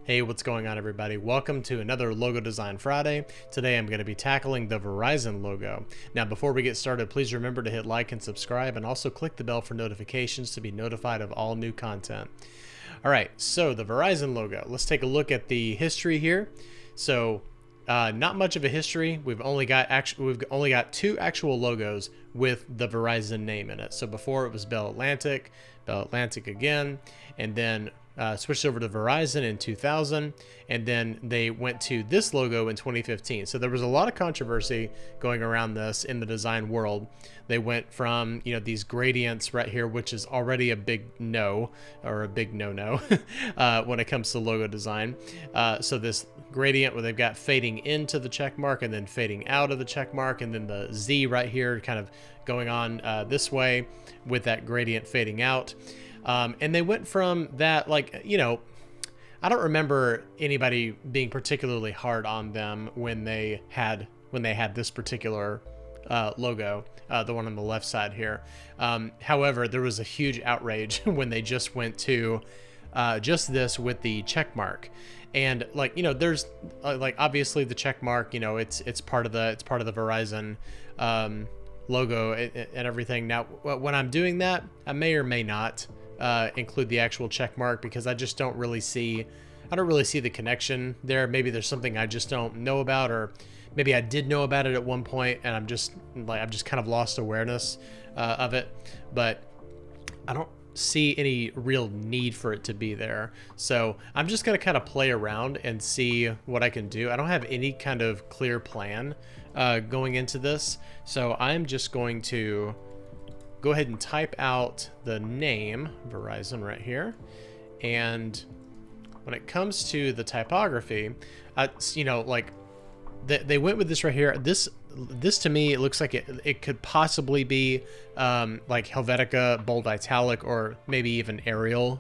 Hey, what's going on, everybody? Welcome to another Logo Design Friday. Today I'm going to be tackling the Verizon logo. Now, before we get started, please remember to hit like and subscribe, and also click the bell for notifications to be notified of all new content. All right, so the Verizon logo. Let's take a look at the history here. So, not much of a history. We've only got two actual logos with the Verizon name in it. So before it was Bell Atlantic again, and then switched over to Verizon in 2000, and then they went to this logo in 2015. So there was a lot of controversy going around this in the design world. They went from, these gradients right here, which is already a big no, or a big no-no when it comes to logo design. So this gradient where they've got fading into the check mark and then fading out of the check mark, and then the Z right here kind of going on this way with that gradient fading out. And they went from that, I don't remember anybody being particularly hard on them when they had this particular logo, the one on the left side here. However, there was a huge outrage when they just went to just this with the check mark. And there's obviously the check mark, it's part of the Verizon logo and everything. Now, when I'm doing that, I may or may not include the actual check mark, because I just don't really see the connection there. Maybe there's something I just don't know about, or maybe I did know about it at one point and I've just kind of lost awareness of it, but I don't see any real need for it to be there. So I'm just going to kind of play around and see what I can do. I don't have any kind of clear plan going into this, so I'm just going to go ahead and type out the name Verizon right here. And when it comes to the typography, they went with this right here. This to me, it looks like it could possibly be like Helvetica bold italic, or maybe even Arial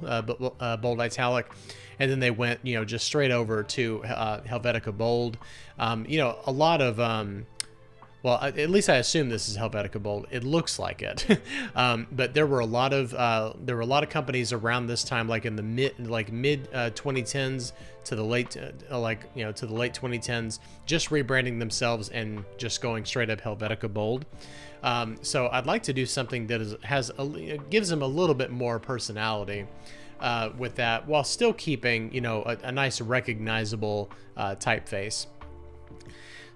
bold italic. And then they went, just straight over to Helvetica bold. A lot of well, at least I assume this is Helvetica bold. It looks like it, but there were a lot of companies around this time, like in the mid 2010s to the late to the late 2010s, just rebranding themselves and just going straight up Helvetica bold. So I'd like to do something that gives them a little bit more personality with that, while still keeping a nice recognizable typeface.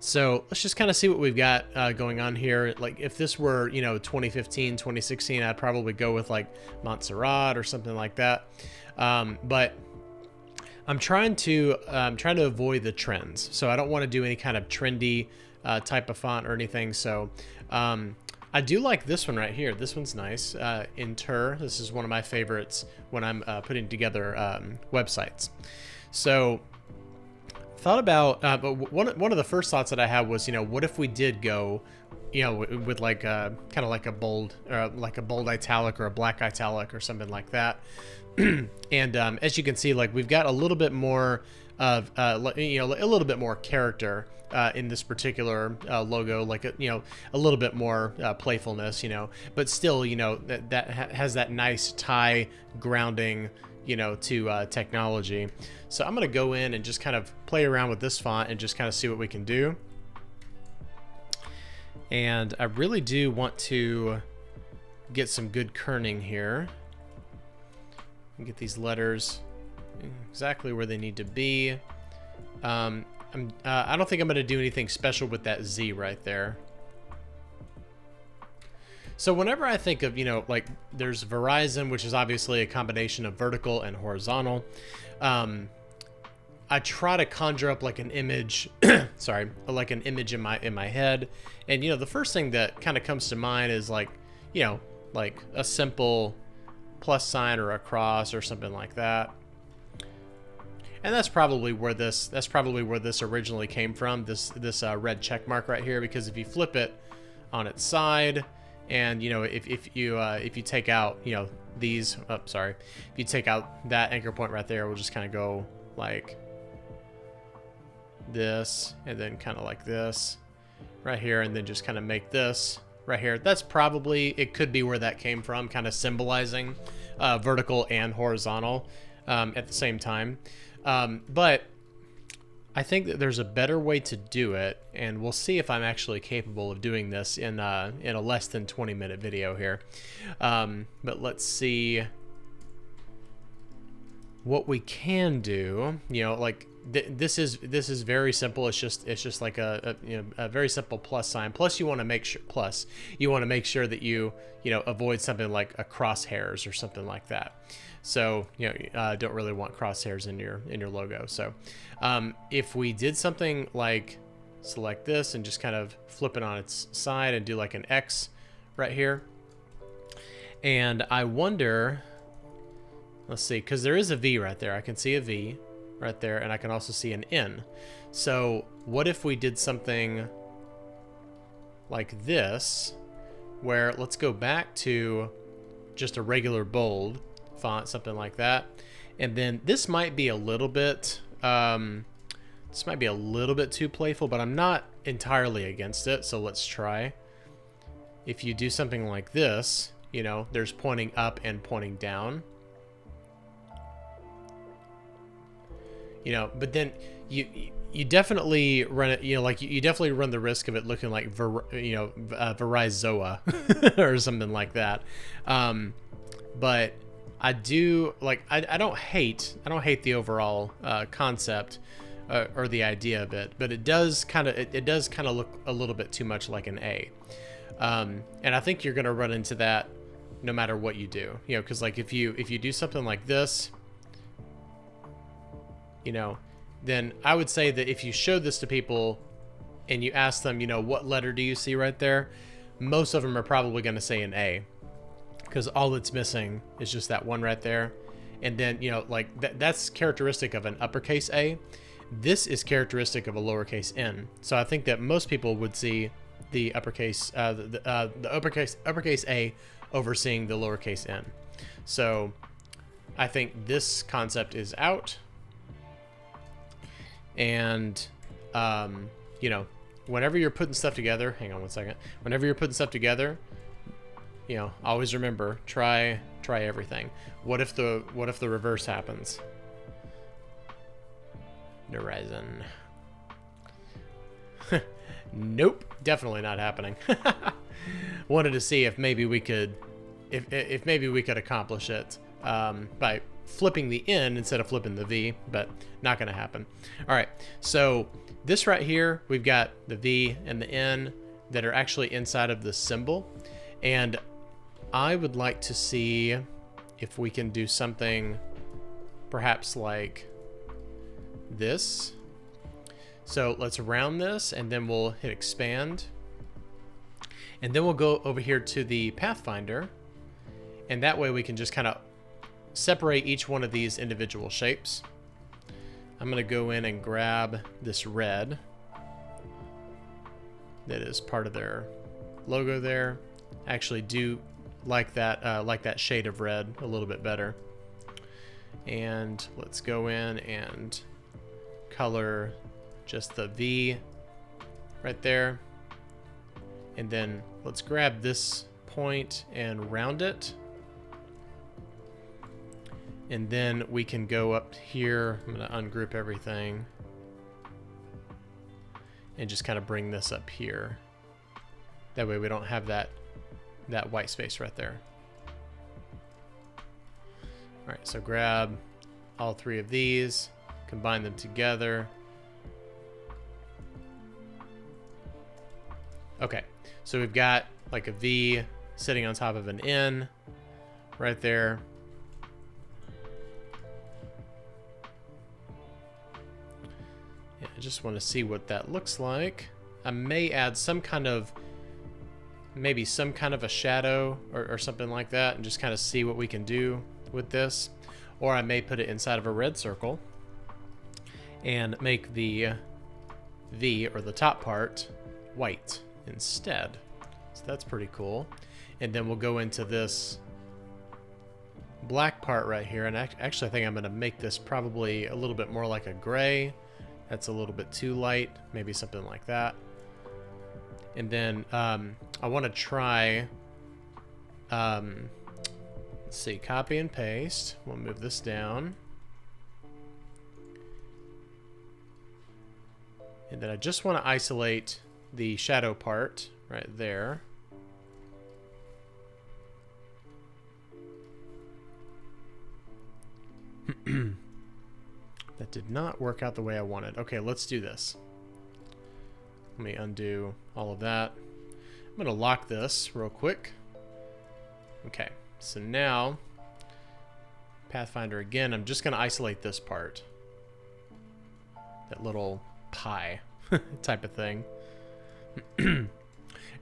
So let's just kind of see what we've got going on here. Like if this were, 2015, 2016, I'd probably go with like Montserrat or something like that. But I'm trying to avoid the trends. So I don't want to do any kind of trendy type of font or anything. So I do like this one right here. This one's nice. Inter. This is one of my favorites when I'm putting together websites. So thought about, but one of the first thoughts that I had was, what if we did go, with like kind of like a bold, or like a bold italic or a black italic or something like that. And as you can see, like we've got a little bit more of, a little bit more character in this particular logo, like a little bit more playfulness, but still, that has that nice tie grounding, to technology. So I'm going to go in and just kind of play around with this font and just kind of see what we can do. And I really do want to get some good kerning here. Get these letters exactly where they need to be. I don't think I'm going to do anything special with that Z right there. So whenever I think of, there's Verizon, which is obviously a combination of vertical and horizontal. I try to conjure up like an image, like an image in my head. And, the first thing that kind of comes to mind is like a simple plus sign or a cross or something like that. And that's probably where this originally came from, this red check mark right here, because if you flip it on its side, and if you take out these, if you take out that anchor point right there, we'll just kind of go like this, and then kind of like this right here, and then just kind of make this right here. That's probably, it could be where that came from, kind of symbolizing vertical and horizontal at the same time. But I think that there's a better way to do it, and we'll see if I'm actually capable of doing this in a less than 20-minute video here. But let's see what we can do. You know, like this is very simple. It's just like a very simple plus sign. Plus you want to make sure that you avoid something like a crosshairs or something like that. So don't really want crosshairs in your logo. So if we did something like select this and just kind of flip it on its side and do like an X right here, and I wonder, let's see, because there is a V right there. I can see a V right there, and I can also see an N. So what if we did something like this, where let's go back to just a regular bold font, something like that. And then this might be a little bit too playful, but I'm not entirely against it. So let's try. If you do something like this, there's pointing up and pointing down. But then you definitely run it, you definitely run the risk of it looking like Verizon or something like that. But I do I don't hate the overall concept or the idea of it, but it does kind of look a little bit too much like an A. And I think you're gonna run into that no matter what you do, because like if you do something like this, then I would say that if you showed this to people and you ask them, what letter do you see right there, most of them are probably going to say an A, because all it's missing is just that one right there. And then, that's characteristic of an uppercase A. This is characteristic of a lowercase n. So I think that most people would see the uppercase, the uppercase A overseeing the lowercase n. So I think this concept is out. And, whenever you're putting stuff together, hang on one second. Whenever you're putting stuff together, always remember, try everything. What if the reverse happens? Verizon. Nope, definitely not happening. Wanted to see if maybe we could, if maybe we could accomplish it by flipping the N instead of flipping the V, but not going to happen. All right, so this right here, we've got the V and the N that are actually inside of the symbol, and I would like to see if we can do something perhaps like this. So let's round this, and then we'll hit expand, and then we'll go over here to the Pathfinder, and that way we can just kind of separate each one of these individual shapes. I'm going to go in and grab this red that is part of their logo there. I actually do like that shade of red a little bit better. And let's go in and color just the V right there. And then let's grab this point and round it. And then we can go up here. I'm going to ungroup everything and just kind of bring this up here. That way we don't have that white space right there. All right, so grab all three of these, combine them together. Okay, so we've got like a V sitting on top of an N right there. I just want to see what that looks like. I may add maybe some kind of a shadow or something like that, and just kind of see what we can do with this. Or I may put it inside of a red circle and make the V, or the top part, white instead. So that's pretty cool. And then we'll go into this black part right here, and actually I think I'm going to make this probably a little bit more like a gray. That's a little bit too light, maybe something like that. And then I want to try, let's see, copy and paste. We'll move this down. And then I just want to isolate the shadow part right there. That did not work out the way I wanted. Okay, let's do this. Let me undo all of that. I'm going to lock this real quick. Okay, so now Pathfinder again, I'm just going to isolate this part. That little pie type of thing. And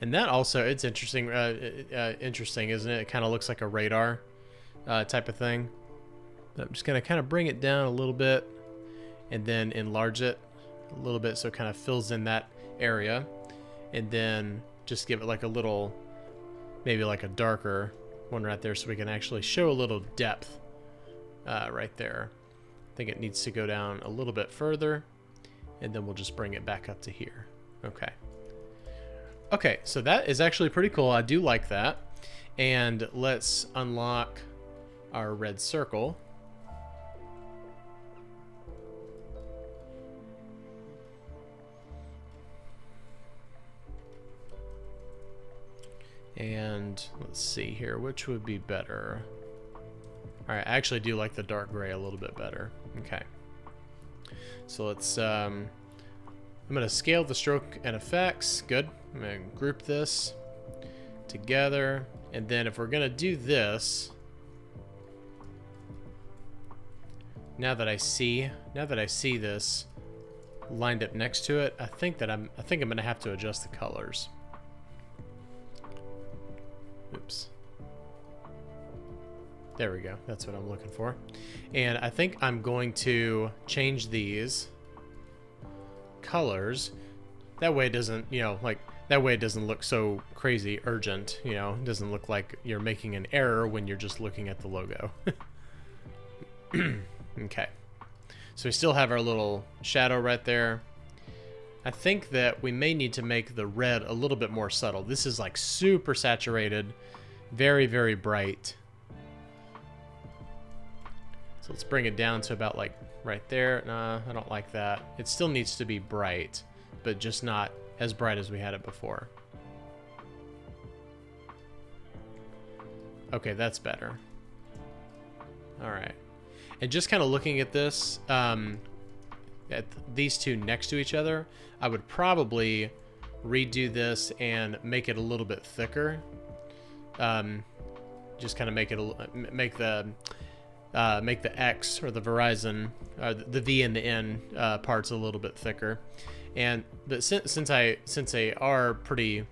that also, it's interesting, interesting, isn't it? It kind of looks like a radar type of thing. But I'm just going to kind of bring it down a little bit and then enlarge it a little bit so it kind of fills in that area. And then just give it like a little, maybe like a darker one right there so we can actually show a little depth right there. I think it needs to go down a little bit further, and then we'll just bring it back up to here. Okay. Okay, so that is actually pretty cool. I do like that. And let's unlock our red circle. And let's see here, which would be better? All right, I actually do like the dark gray a little bit better. Okay. So let's, I'm going to scale the stroke and effects. Good. I'm going to group this together. And then if we're going to do this, now that I see this lined up next to it, I think I'm going to have to adjust the colors. Oops. There we go. That's what I'm looking for. And I think I'm going to change these colors. That way it doesn't, you know, like, that way it doesn't look so crazy urgent, you know. It doesn't look like you're making an error when you're just looking at the logo. Okay. So we still have our little shadow right there. I think that we may need to make the red a little bit more subtle. This is like super saturated, very, very bright. So let's bring it down to about like right there. Nah, I don't like that. It still needs to be bright, but just not as bright as we had it before. Okay, that's better. All right. And just kind of looking at this, at these two next to each other, I would probably redo this and make it a little bit thicker. Just kind of make it make the X or the Verizon, the V and the N parts a little bit thicker. But since they are pretty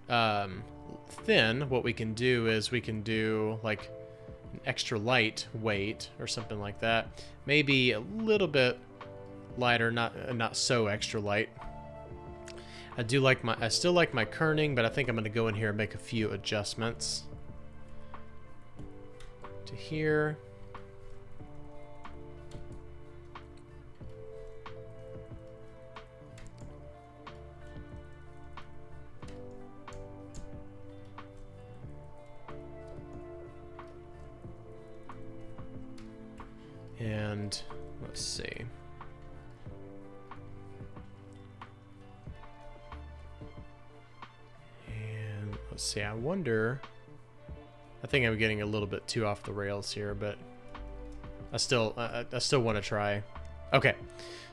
thin, what we can do is we can do like an extra light weight or something like that. Maybe a little bit lighter, not so extra light. I still like my kerning, but I think I'm going to go in here and make a few adjustments to here. And let's see. And let's see, I wonder, I think I'm getting a little bit too off the rails here, but I still want to try. Okay,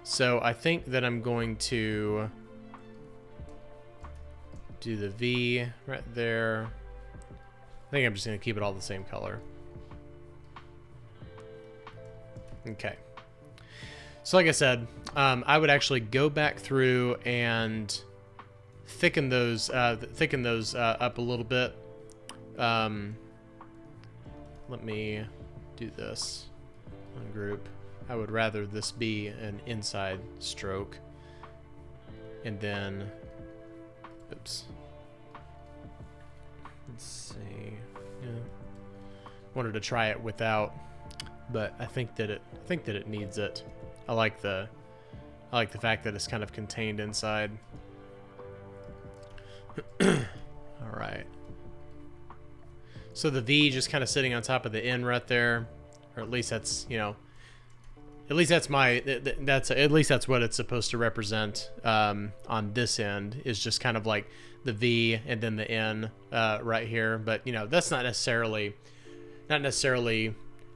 so I think that I'm going to do the V right there. I think I'm just going to keep it all the same color. Okay. So like I said, I would actually go back through and thicken those up a little bit. Let me do this. Ungroup. I would rather this be an inside stroke. And then, oops. Let's see. Yeah. Wanted to try it without, but I think that it needs it. I like the fact that it's kind of contained inside. All right. So the V just kind of sitting on top of the N right there, or at least that's, you know, At least that's my, at least that's what it's supposed to represent on this end, is just kind of like the V and then the N right here. But you know, that's not necessarily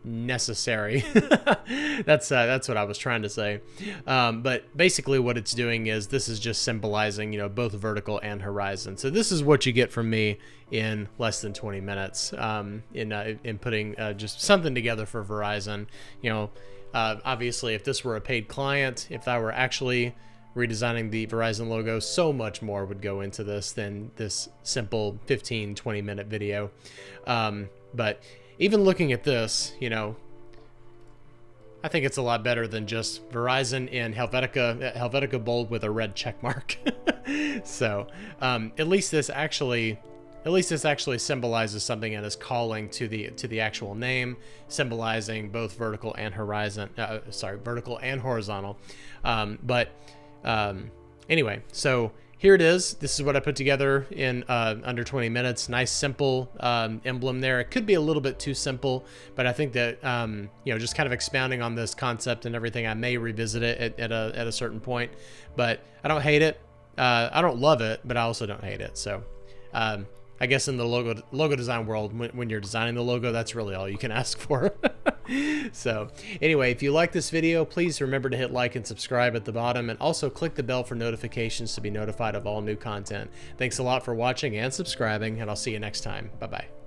necessary. That's what I was trying to say. But basically what it's doing is this is just symbolizing, you know, both vertical and horizon. So this is what you get from me in less than 20 minutes in putting just something together for Verizon. You know, obviously if this were a paid client, if I were actually redesigning the Verizon logo, so much more would go into this than this simple 15-20 minute video. But even looking at this, you know, I think it's a lot better than just Verizon in Helvetica bold with a red check mark. So at least this actually symbolizes something and is calling to the actual name, symbolizing both vertical and vertical and horizontal. Anyway, so here it is. This is what I put together in under 20 minutes. Nice, simple emblem there. It could be a little bit too simple, but I think that, you know, just kind of expounding on this concept and everything, I may revisit it at a certain point, but I don't hate it. I don't love it, but I also don't hate it. So I guess in the logo design world, when you're designing the logo, that's really all you can ask for. So anyway, if you like this video, please remember to hit like and subscribe at the bottom, and also click the bell for notifications to be notified of all new content. Thanks a lot for watching and subscribing, and I'll see you next time. Bye-bye.